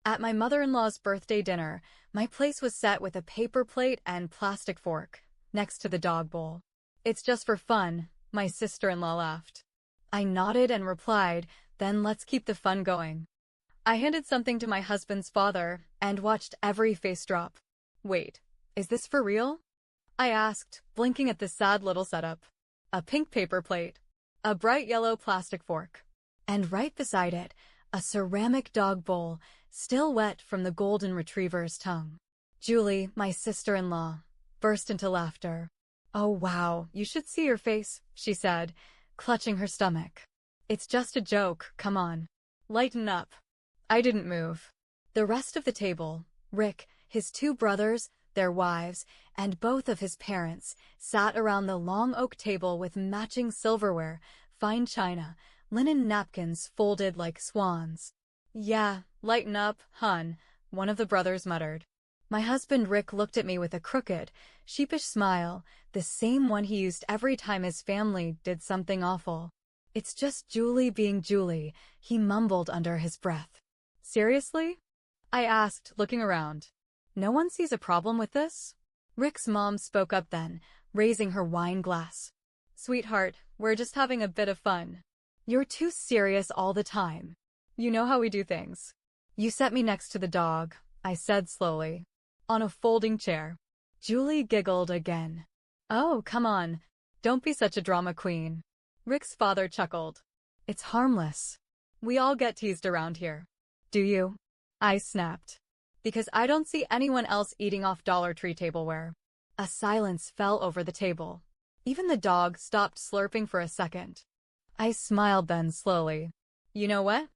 At my mother-in-law's birthday dinner, my place was set with a paper plate and plastic fork, next to the dog bowl. "It's just for fun," my sister-in-law laughed. I nodded and replied, "Then let's keep the fun going." I handed something to my husband's father and watched every face drop. "Wait, is this for real?" I asked, blinking at the sad little setup. A pink paper plate, a bright yellow plastic fork, and right beside it, a ceramic dog bowl, still wet from the golden retriever's tongue. Julie, my sister-in-law, burst into laughter. "Oh wow, you should see your face," she said, clutching her stomach. "It's just a joke, come on. Lighten up." I didn't move. The rest of the table, Rick, his two brothers, their wives, and both of his parents, sat around the long oak table with matching silverware, fine china, linen napkins folded like swans. "Yeah, lighten up, hun," one of the brothers muttered. My husband Rick looked at me with a crooked, sheepish smile, the same one he used every time his family did something awful. "It's just Julie being Julie," he mumbled under his breath. "Seriously?" I asked, looking around. "No one sees a problem with this?" Rick's mom spoke up then, raising her wine glass. "Sweetheart, we're just having a bit of fun. You're too serious all the time. You know how we do things." "You set me next to the dog," I said slowly, "on a folding chair." Julie giggled again. "Oh, come on. Don't be such a drama queen." Rick's father chuckled. "It's harmless. We all get teased around here." "Do you?" I snapped. "Because I don't see anyone else eating off Dollar Tree tableware." A silence fell over the table. Even the dog stopped slurping for a second. I smiled then slowly. "You know what?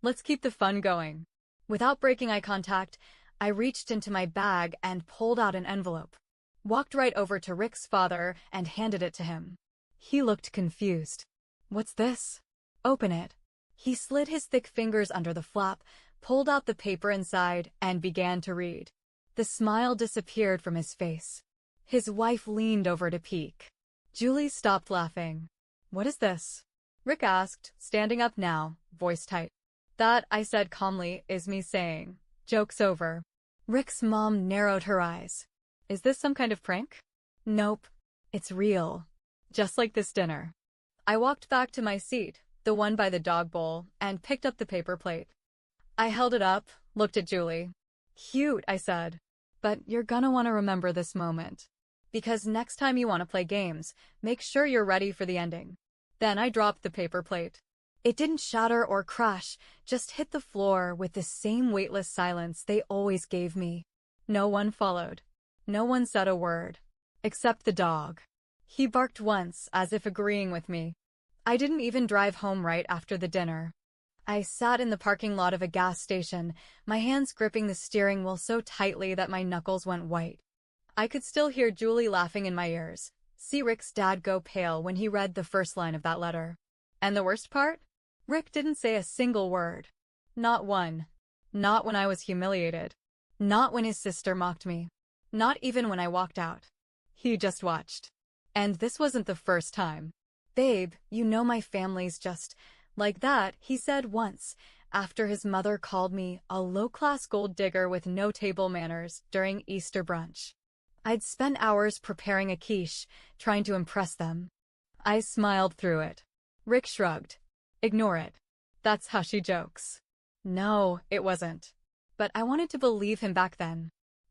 Let's keep the fun going." Without breaking eye contact, I reached into my bag and pulled out an envelope. Walked right over to Rick's father and handed it to him. He looked confused. "What's this?" "Open it." He slid his thick fingers under the flap, pulled out the paper inside, and began to read. The smile disappeared from his face. His wife leaned over to peek. Julie stopped laughing. "What is this?" Rick asked, standing up now, voice tight. "That," I said calmly, "is me saying, 'Joke's over.'" Rick's mom narrowed her eyes. "Is this some kind of prank?" "Nope. It's real. Just like this dinner." I walked back to my seat, the one by the dog bowl, and picked up the paper plate. I held it up, looked at Julie. "Cute," I said. "But you're gonna want to remember this moment. Because next time you want to play games, make sure you're ready for the ending." Then I dropped the paper plate. It didn't shatter or crash, just hit the floor with the same weightless silence they always gave me. No one followed. No one said a word. Except the dog. He barked once, as if agreeing with me. I didn't even drive home right after the dinner. I sat in the parking lot of a gas station, my hands gripping the steering wheel so tightly that my knuckles went white. I could still hear Julie laughing in my ears, see Rick's dad go pale when he read the first line of that letter. And the worst part? Rick didn't say a single word. Not one. Not when I was humiliated. Not when his sister mocked me. Not even when I walked out. He just watched. And this wasn't the first time. "Babe, you know my family's just like that," he said once, after his mother called me a low-class gold digger with no table manners during Easter brunch. I'd spent hours preparing a quiche, trying to impress them. I smiled through it. Rick shrugged. "Ignore it. That's how she jokes." No, it wasn't. But I wanted to believe him back then.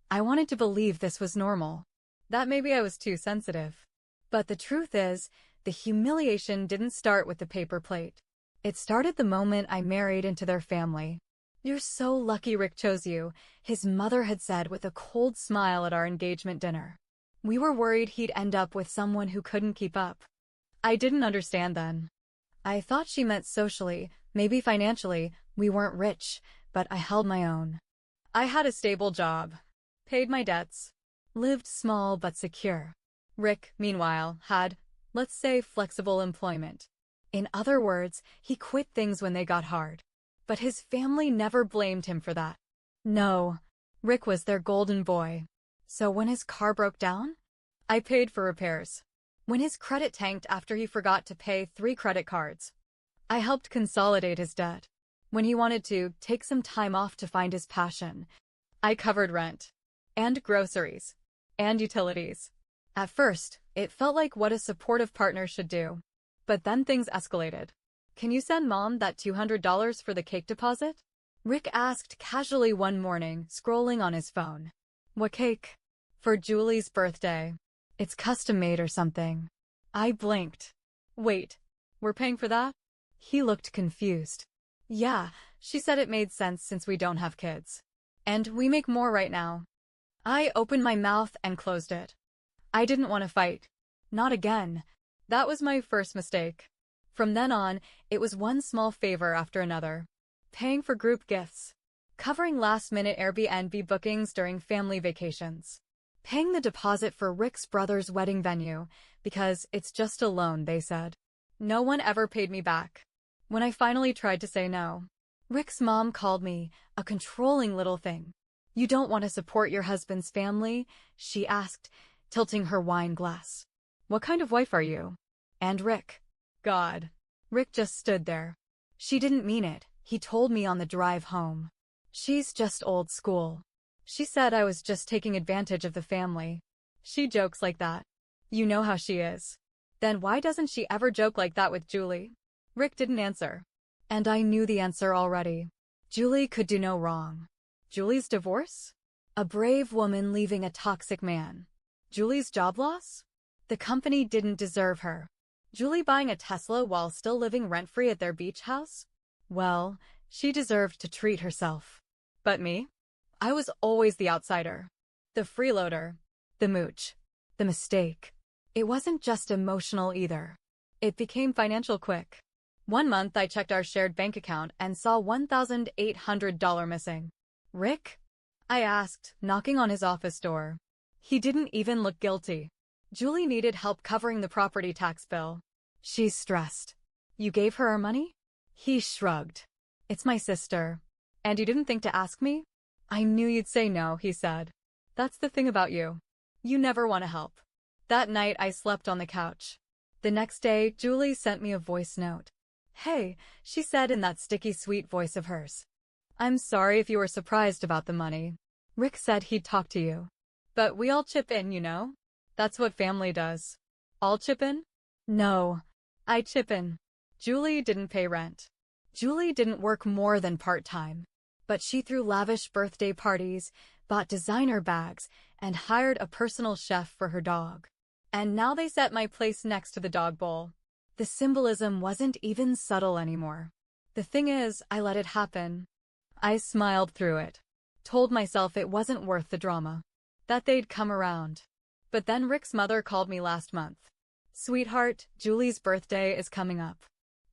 I wanted to believe this was normal. That maybe I was too sensitive. But the truth is, the humiliation didn't start with the paper plate. It started the moment I married into their family. "You're so lucky Rick chose you," his mother had said with a cold smile at our engagement dinner. "We were worried he'd end up with someone who couldn't keep up." I didn't understand then. I thought she meant socially, maybe financially. We weren't rich, but I held my own. I had a stable job, paid my debts, lived small but secure. Rick, meanwhile, had, let's say, flexible employment. In other words, he quit things when they got hard. But his family never blamed him for that. No, Rick was their golden boy. So when his car broke down, I paid for repairs. When his credit tanked after he forgot to pay 3 credit cards, I helped consolidate his debt. when he wanted to take some time off to find his passion. I covered rent, and groceries, and utilities. At first, it felt like what a supportive partner should do. But then things escalated. "Can you send Mom that $200 for the cake deposit?" Rick asked casually one morning, scrolling on his phone. "What cake?" "For Julie's birthday. It's custom-made or something." I blinked. "Wait, we're paying for that?" He looked confused. "Yeah, she said it made sense since we don't have kids. And we make more right now." I opened my mouth and closed it. I didn't want to fight. Not again. That was my first mistake. From then on, it was one small favor after another. Paying for group gifts. Covering last-minute Airbnb bookings during family vacations. Paying the deposit for Rick's brother's wedding venue, because it's just a loan, they said. No one ever paid me back. When I finally tried to say no, Rick's mom called me a controlling little thing. "You don't want to support your husband's family?" she asked, tilting her wine glass. "What kind of wife are you?" And Rick. God. Rick just stood there. "She didn't mean it," he told me on the drive home. "She's just old school. She said I was just taking advantage of the family. She jokes like that. You know how she is. Then why doesn't she ever joke like that with Julie?" Rick didn't answer. And I knew the answer already. Julie could do no wrong. Julie's divorce? A brave woman leaving a toxic man. Julie's job loss? The company didn't deserve her. Julie buying a Tesla while still living rent-free at their beach house? Well, she deserved to treat herself. But me? I was always the outsider. The freeloader. The mooch. The mistake. It wasn't just emotional either. It became financial quick. One month I checked our shared bank account and saw $1,800 missing. "Rick?" I asked, knocking on his office door. He didn't even look guilty. "Julie needed help covering the property tax bill. She's stressed." "You gave her our money?" He shrugged. "It's my sister. And you didn't think to ask me?" "I knew you'd say no," he said. "That's the thing about you. You never want to help." That night I slept on the couch. The next day, Julie sent me a voice note. "Hey," she said in that sticky sweet voice of hers. "I'm sorry if you were surprised about the money. Rick said he'd talk to you. But we all chip in, you know? That's what family does." "All chip in?" "No. I chip in." Julie didn't pay rent. Julie didn't work more than part-time. But she threw lavish birthday parties, bought designer bags, and hired a personal chef for her dog. And now they set my place next to the dog bowl. The symbolism wasn't even subtle anymore. The thing is, I let it happen. I smiled through it. Told myself it wasn't worth the drama. That they'd come around. But then Rick's mother called me last month. "Sweetheart, Julie's birthday is coming up.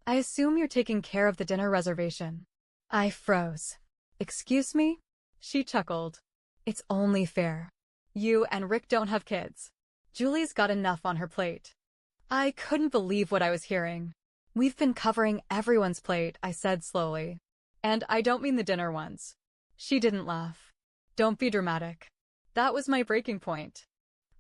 I assume you're taking care of the dinner reservation." I froze. "Excuse me?" She chuckled. "It's only fair. You and Rick don't have kids. Julie's got enough on her plate." I couldn't believe what I was hearing. "We've been covering everyone's plate," I said slowly. "And I don't mean the dinner ones." She didn't laugh. "Don't be dramatic." That was my breaking point.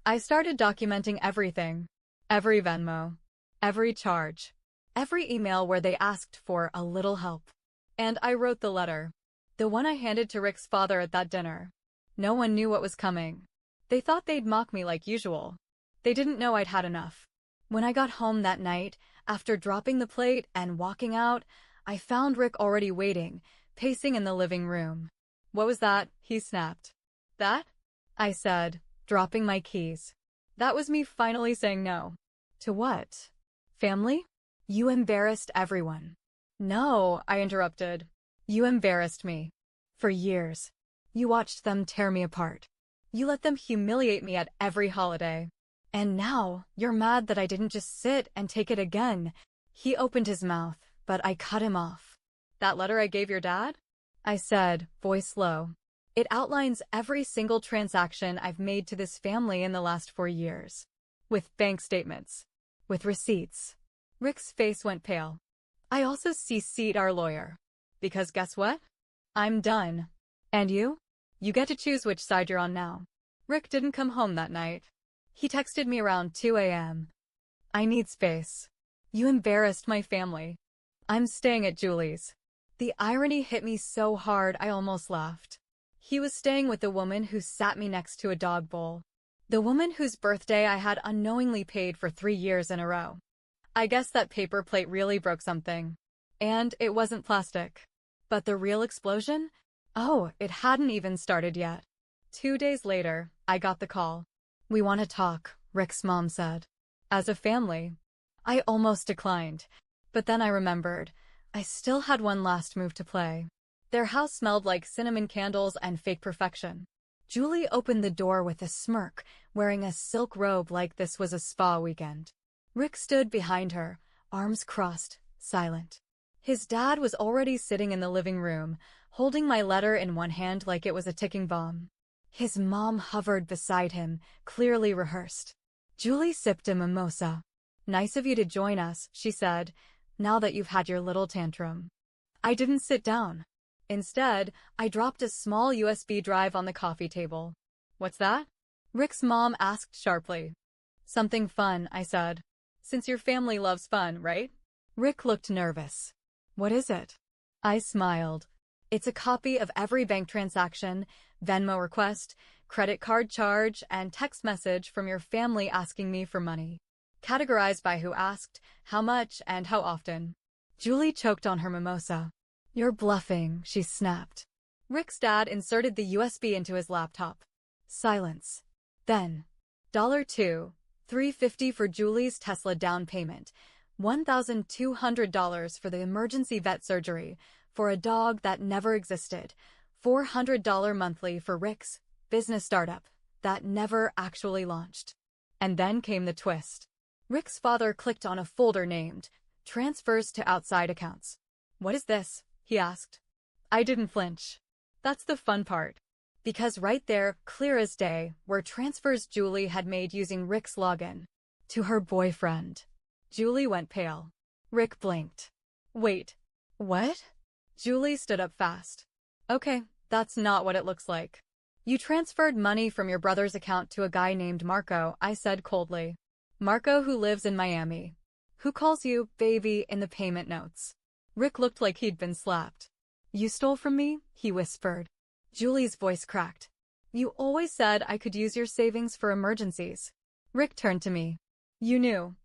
I started documenting everything. Every Venmo. Every charge. Every email where they asked for a little help. And I wrote the letter. The one I handed to Rick's father at that dinner. No one knew what was coming. They thought they'd mock me like usual. They didn't know I'd had enough. When I got home that night, after dropping the plate and walking out, I found Rick already waiting, pacing in the living room. "What was that?" he snapped. "That?" I said, dropping my keys. That was me finally saying no. "To what? Family? You embarrassed everyone." "No," I interrupted. "You embarrassed me. For years. You watched them tear me apart. You let them humiliate me at every holiday. And now, you're mad that I didn't just sit and take it again." He opened his mouth, but I cut him off. "That letter I gave your dad?" I said, voice low. "It outlines every single transaction I've made to this family in the last 4 years. With bank statements. With receipts." Rick's face went pale. "I also CC'd our lawyer. Because guess what? I'm done. And you? You get to choose which side you're on now." Rick didn't come home that night. He texted me around 2 a.m. "I need space. You embarrassed my family. I'm staying at Julie's." The irony hit me so hard I almost laughed. He was staying with the woman who sat me next to a dog bowl. The woman whose birthday I had unknowingly paid for 3 years in a row. I guess that paper plate really broke something. And it wasn't plastic. But the real explosion? Oh, it hadn't even started yet. 2 days later, I got the call. "We want to talk," Rick's mom said. As a family. I almost declined. But then I remembered. I still had one last move to play. Their house smelled like cinnamon candles and fake perfection. Julie opened the door with a smirk, wearing a silk robe like this was a spa weekend. Rick stood behind her, arms crossed, silent. His dad was already sitting in the living room, holding my letter in one hand like it was a ticking bomb. His mom hovered beside him, clearly rehearsed. Julie sipped a mimosa. "Nice of you to join us," she said, "now that you've had your little tantrum." I didn't sit down. Instead, I dropped a small USB drive on the coffee table. "What's that?" Rick's mom asked sharply. "Something fun," I said. "Since your family loves fun, right?" Rick looked nervous. "What is it?" I smiled. "It's a copy of every bank transaction, Venmo request, credit card charge, and text message from your family asking me for money. Categorized by who asked, how much, and how often." Julie choked on her mimosa. "You're bluffing," she snapped. Rick's dad inserted the USB into his laptop. Silence. Then, $2, $350 for Julie's Tesla down payment, $1,200 for the emergency vet surgery, for a dog that never existed, $400 monthly for Rick's business startup that never actually launched. And then came the twist. Rick's father clicked on a folder named Transfers to Outside Accounts. "What is this?" he asked. I didn't flinch. That's the fun part. Because right there, clear as day, were transfers Julie had made using Rick's login. To her boyfriend. Julie went pale. Rick blinked. "Wait. What?" Julie stood up fast. "Okay, that's not what it looks like. You transferred money from your brother's account to a guy named Marco," I said coldly. "Marco who lives in Miami. Who calls you baby in the payment notes." Rick looked like he'd been slapped. "You stole from me?" he whispered. Julie's voice cracked. "You always said I could use your savings for emergencies." Rick turned to me. "You knew."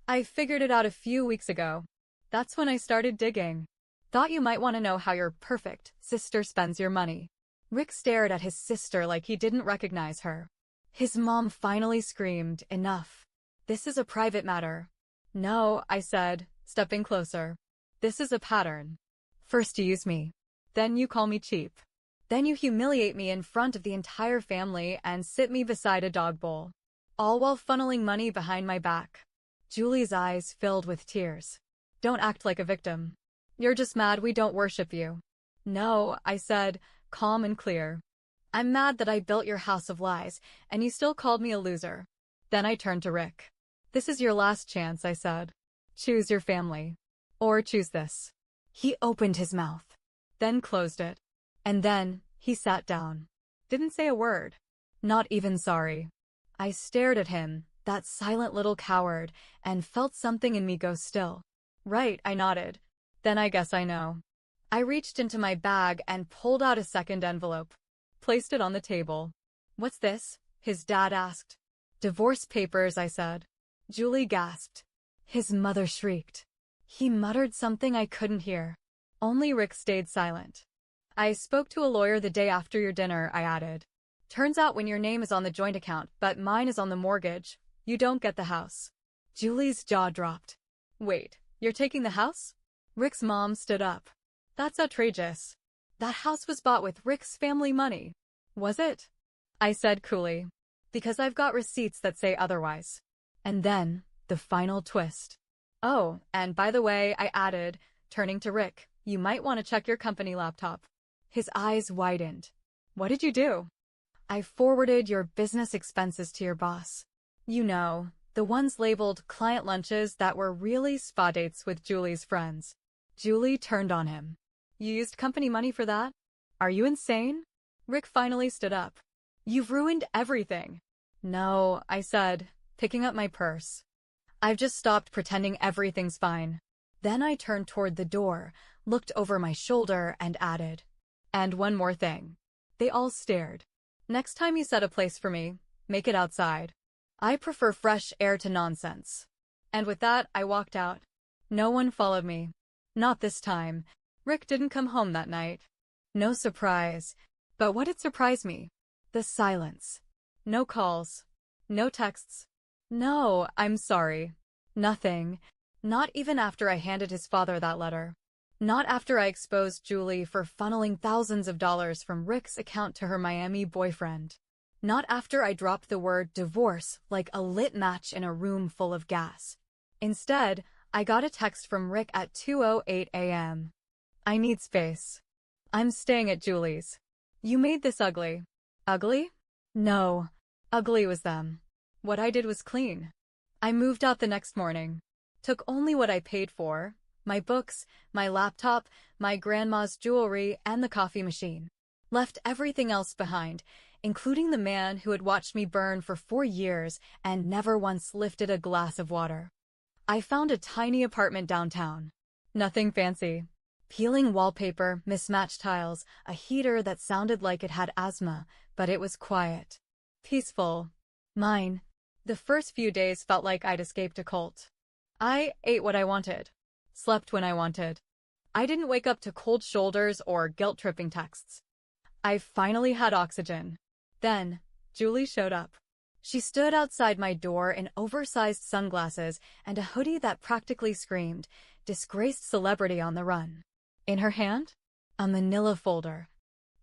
"I figured it out a few weeks ago. That's when I started digging. Thought you might want to know how your perfect sister spends your money." Rick stared at his sister like he didn't recognize her. His mom finally screamed, "Enough. This is a private matter." "No," I said, stepping closer. "This is a pattern. First you use me. Then you call me cheap. Then you humiliate me in front of the entire family and sit me beside a dog bowl. All while funneling money behind my back." Julie's eyes filled with tears. "Don't act like a victim. You're just mad we don't worship you." "No," I said, calm and clear. "I'm mad that I built your house of lies, and you still called me a loser." Then I turned to Rick. "This is your last chance," I said. "Choose your family. Or choose this." He opened his mouth. Then closed it. And then, he sat down. Didn't say a word. Not even sorry. I stared at him, that silent little coward, and felt something in me go still. "Right," I nodded. "Then I guess I know." I reached into my bag and pulled out a second envelope. Placed it on the table. "What's this?" his dad asked. "Divorce papers," I said. Julie gasped. His mother shrieked. He muttered something I couldn't hear. Only Rick stayed silent. "I spoke to a lawyer the day after your dinner," I added. "Turns out when your name is on the joint account but mine is on the mortgage, you don't get the house." Julie's jaw dropped. "Wait, you're taking the house?" Rick's mom stood up. "That's outrageous. That house was bought with Rick's family money." "Was it?" I said coolly. "Because I've got receipts that say otherwise." And then, the final twist. "Oh, and by the way," I added, turning to Rick, "you might want to check your company laptop." His eyes widened. "What did you do?" "I forwarded your business expenses to your boss. You know, the ones labeled client lunches that were really spa dates with Julie's friends." Julie turned on him. "You used company money for that? Are you insane?" Rick finally stood up. "You've ruined everything." "No," I said, picking up my purse. "I've just stopped pretending everything's fine. Then I turned toward the door, looked over my shoulder, and added, "And one more thing." They all stared. "Next time you set a place for me, make it outside. I prefer fresh air to nonsense." And with that, I walked out. No one followed me. Not this time. Rick didn't come home that night. No surprise. But what did surprise me? The silence. No calls. No texts. No, I'm sorry. Nothing. Not even after I handed his father that letter. Not after I exposed Julie for funneling thousands of dollars from Rick's account to her Miami boyfriend. Not after I dropped the word divorce like a lit match in a room full of gas. Instead, I got a text from Rick at 2:08 a.m. "I need space. I'm staying at Julie's. You made this ugly." Ugly? No. Ugly was them. What I did was clean. I moved out the next morning. Took only what I paid for, my books, my laptop, my grandma's jewelry, and the coffee machine. Left everything else behind, including the man who had watched me burn for 4 years and never once lifted a glass of water. I found a tiny apartment downtown. Nothing fancy. Peeling wallpaper, mismatched tiles, a heater that sounded like it had asthma, but it was quiet. Peaceful. Mine. The first few days felt like I'd escaped a cult. I ate what I wanted. Slept when I wanted. I didn't wake up to cold shoulders or guilt-tripping texts. I finally had oxygen. Then, Julie showed up. She stood outside my door in oversized sunglasses and a hoodie that practically screamed, "Disgraced celebrity on the run." In her hand, a manila folder.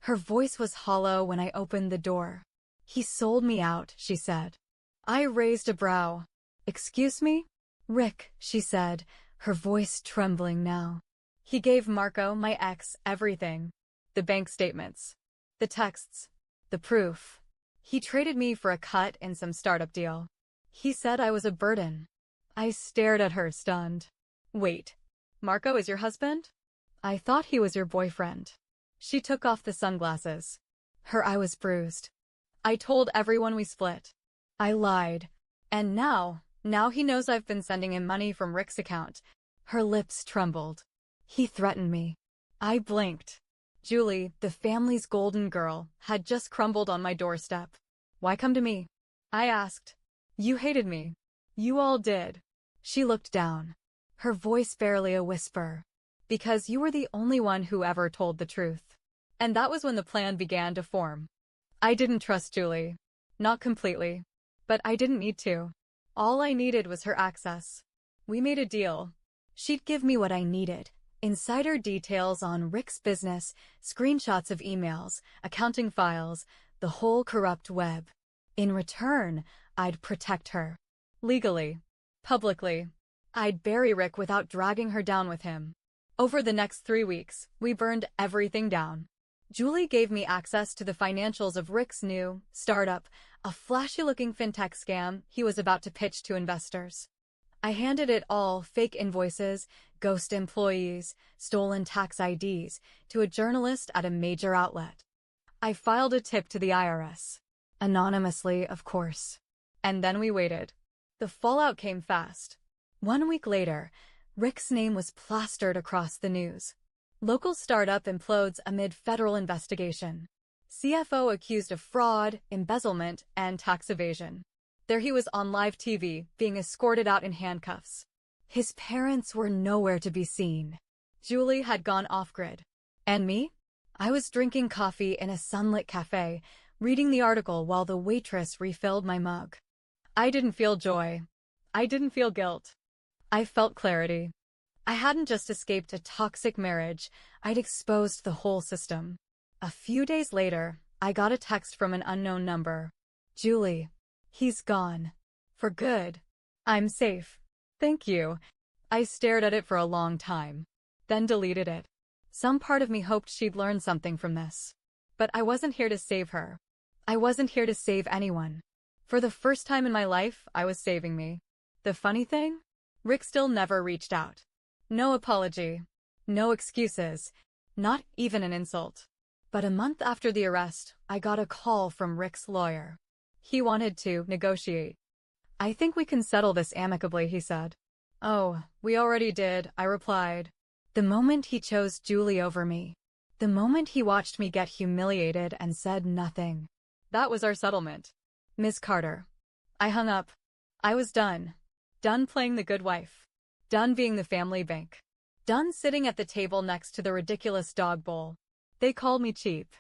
Her voice was hollow when I opened the door. "He sold me out," she said. I raised a brow. "Excuse me?" "Rick," she said, her voice trembling now. "He gave Marco, my ex, everything. The bank statements. The texts. The proof. He traded me for a cut in some startup deal. He said I was a burden." I stared at her, stunned. "Wait, Marco is your husband? I thought he was your boyfriend." She took off the sunglasses. Her eye was bruised. "I told everyone we split. I lied. And now he knows I've been sending him money from Rick's account." Her lips trembled. "He threatened me." I blinked. Julie, the family's golden girl, had just crumbled on my doorstep. "Why come to me?" I asked. "You hated me. You all did." She looked down. Her voice barely a whisper. "Because you were the only one who ever told the truth." And that was when the plan began to form. I didn't trust Julie. Not completely. But I didn't need to. All I needed was her access. We made a deal. She'd give me what I needed. Insider details on Rick's business, screenshots of emails, accounting files, the whole corrupt web. In return, I'd protect her. Legally. Publicly. I'd bury Rick without dragging her down with him. Over the next 3 weeks, we burned everything down. Julie gave me access to the financials of Rick's new startup, a flashy-looking fintech scam he was about to pitch to investors. I handed it all, fake invoices, ghost employees, stolen tax IDs, to a journalist at a major outlet. I filed a tip to the IRS. Anonymously, of course. And then we waited. The fallout came fast. 1 week later, Rick's name was plastered across the news. Local startup implodes amid federal investigation. CFO accused of fraud, embezzlement, and tax evasion. There he was on live TV, being escorted out in handcuffs. His parents were nowhere to be seen. Julie had gone off-grid. And me? I was drinking coffee in a sunlit cafe, reading the article while the waitress refilled my mug. I didn't feel joy. I didn't feel guilt. I felt clarity. I hadn't just escaped a toxic marriage, I'd exposed the whole system. A few days later, I got a text from an unknown number. "Julie, he's gone. For good. I'm safe. Thank you." I stared at it for a long time, then deleted it. Some part of me hoped she'd learn something from this. But I wasn't here to save her. I wasn't here to save anyone. For the first time in my life, I was saving me. The funny thing? Rick still never reached out. No apology. No excuses. Not even an insult. But a month after the arrest, I got a call from Rick's lawyer. He wanted to negotiate. "I think we can settle this amicably," he said. Oh, we already did, I replied. The moment he chose Julie over me. The moment he watched me get humiliated and said nothing. That was our settlement. Ms. Carter. I hung up. I was done. Done playing the good wife. Done being the family bank. Done sitting at the table next to the ridiculous dog bowl. They called me cheap.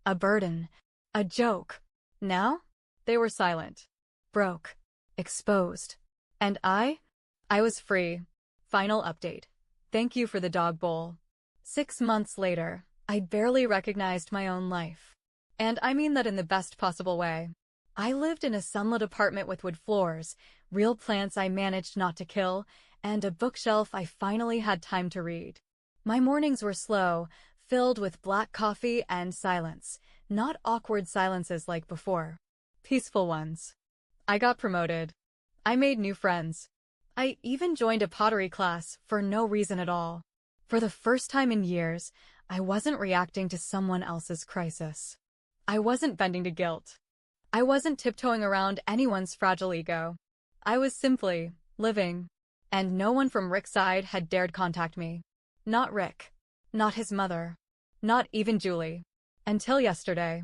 A burden. A joke. Now? They were silent. Broke. Exposed. And I was free. Final update. Thank you for the dog bowl. 6 months later, I barely recognized my own life. And I mean that in the best possible way. I lived in a sunlit apartment with wood floors, real plants I managed not to kill, and a bookshelf I finally had time to read. My mornings were slow, filled with black coffee and silence, not awkward silences like before. Peaceful ones. I got promoted. I made new friends. I even joined a pottery class for no reason at all. For the first time in years, I wasn't reacting to someone else's crisis. I wasn't bending to guilt. I wasn't tiptoeing around anyone's fragile ego. I was simply living. And no one from Rick's side had dared contact me. Not Rick. Not his mother. Not even Julie. Until yesterday.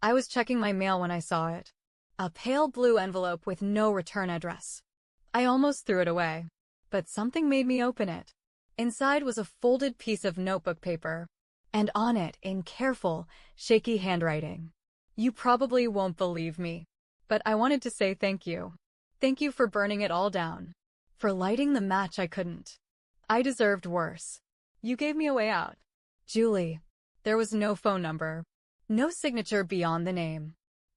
I was checking my mail when I saw it. A pale blue envelope with no return address. I almost threw it away. But something made me open it. Inside was a folded piece of notebook paper. And on it, in careful, shaky handwriting. You probably won't believe me. But I wanted to say thank you. Thank you for burning it all down. For lighting the match I couldn't. I deserved worse. You gave me a way out. Julie. There was no phone number. No signature beyond the name.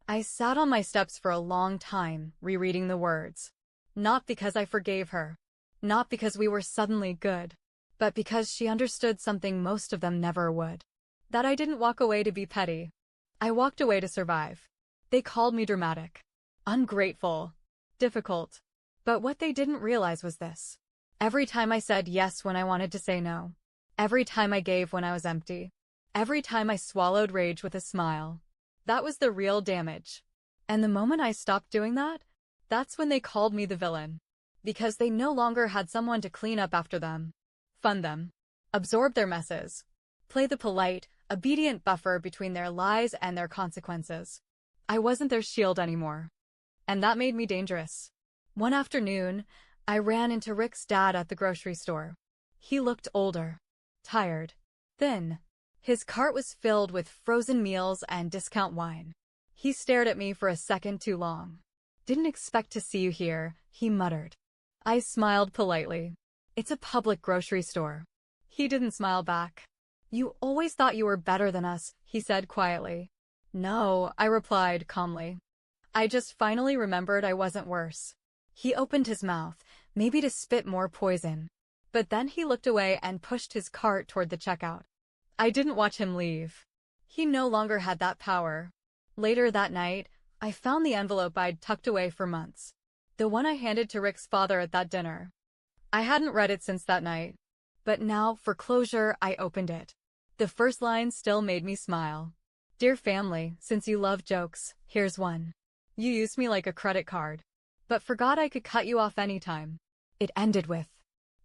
I sat on my steps for a long time, rereading the words. Not because I forgave her. Not because we were suddenly good. But because she understood something most of them never would. That I didn't walk away to be petty. I walked away to survive. They called me dramatic. Ungrateful. Difficult. But what they didn't realize was this. Every time I said yes when I wanted to say no. Every time I gave when I was empty. Every time I swallowed rage with a smile. That was the real damage. And the moment I stopped doing that, that's when they called me the villain. Because they no longer had someone to clean up after them. Fund them. Absorb their messes. Play the polite, obedient buffer between their lies and their consequences. I wasn't their shield anymore. And that made me dangerous. One afternoon, I ran into Rick's dad at the grocery store. He looked older. Tired. Thin. His cart was filled with frozen meals and discount wine. He stared at me for a second too long. Didn't expect to see you here, he muttered. I smiled politely. It's a public grocery store. He didn't smile back. You always thought you were better than us, he said quietly. No, I replied calmly. I just finally remembered I wasn't worse. He opened his mouth, maybe to spit more poison. But then he looked away and pushed his cart toward the checkout. I didn't watch him leave. He no longer had that power. Later that night, I found the envelope I'd tucked away for months. The one I handed to Rick's father at that dinner. I hadn't read it since that night. But now, for closure, I opened it. The first line still made me smile. Dear family, since you love jokes, here's one. You used me like a credit card. But forgot I could cut you off anytime. It ended with,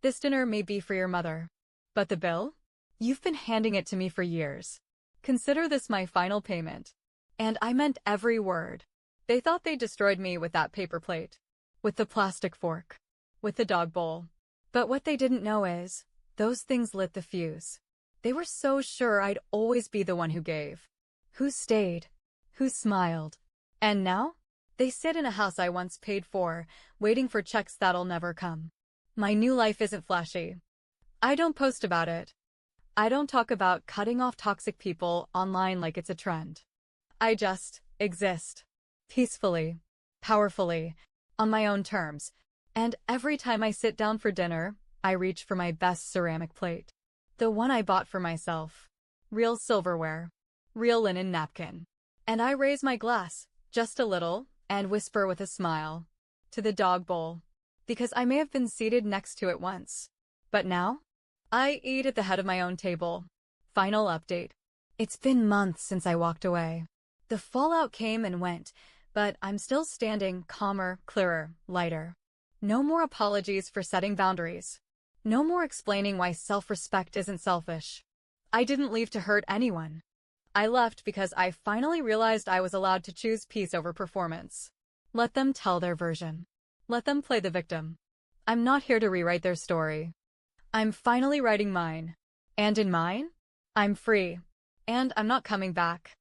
this dinner may be for your mother. But the bill? You've been handing it to me for years. Consider this my final payment. And I meant every word. They thought they destroyed me with that paper plate. With the plastic fork. With the dog bowl. But what they didn't know is, those things lit the fuse. They were so sure I'd always be the one who gave. Who stayed. Who smiled. And now? They sit in a house I once paid for, waiting for checks that'll never come. My new life isn't flashy. I don't post about it. I don't talk about cutting off toxic people online like it's a trend. I just exist. Peacefully. Powerfully. On my own terms. And every time I sit down for dinner, I reach for my best ceramic plate. The one I bought for myself. Real silverware. Real linen napkin. And I raise my glass, just a little, and whisper with a smile. To the dog bowl. Because I may have been seated next to it once. But now? I eat at the head of my own table. Final update. It's been months since I walked away. The fallout came and went, but I'm still standing calmer, clearer, lighter. No more apologies for setting boundaries. No more explaining why self-respect isn't selfish. I didn't leave to hurt anyone. I left because I finally realized I was allowed to choose peace over performance. Let them tell their version. Let them play the victim. I'm not here to rewrite their story. I'm finally writing mine. And in mine, I'm free. And I'm not coming back.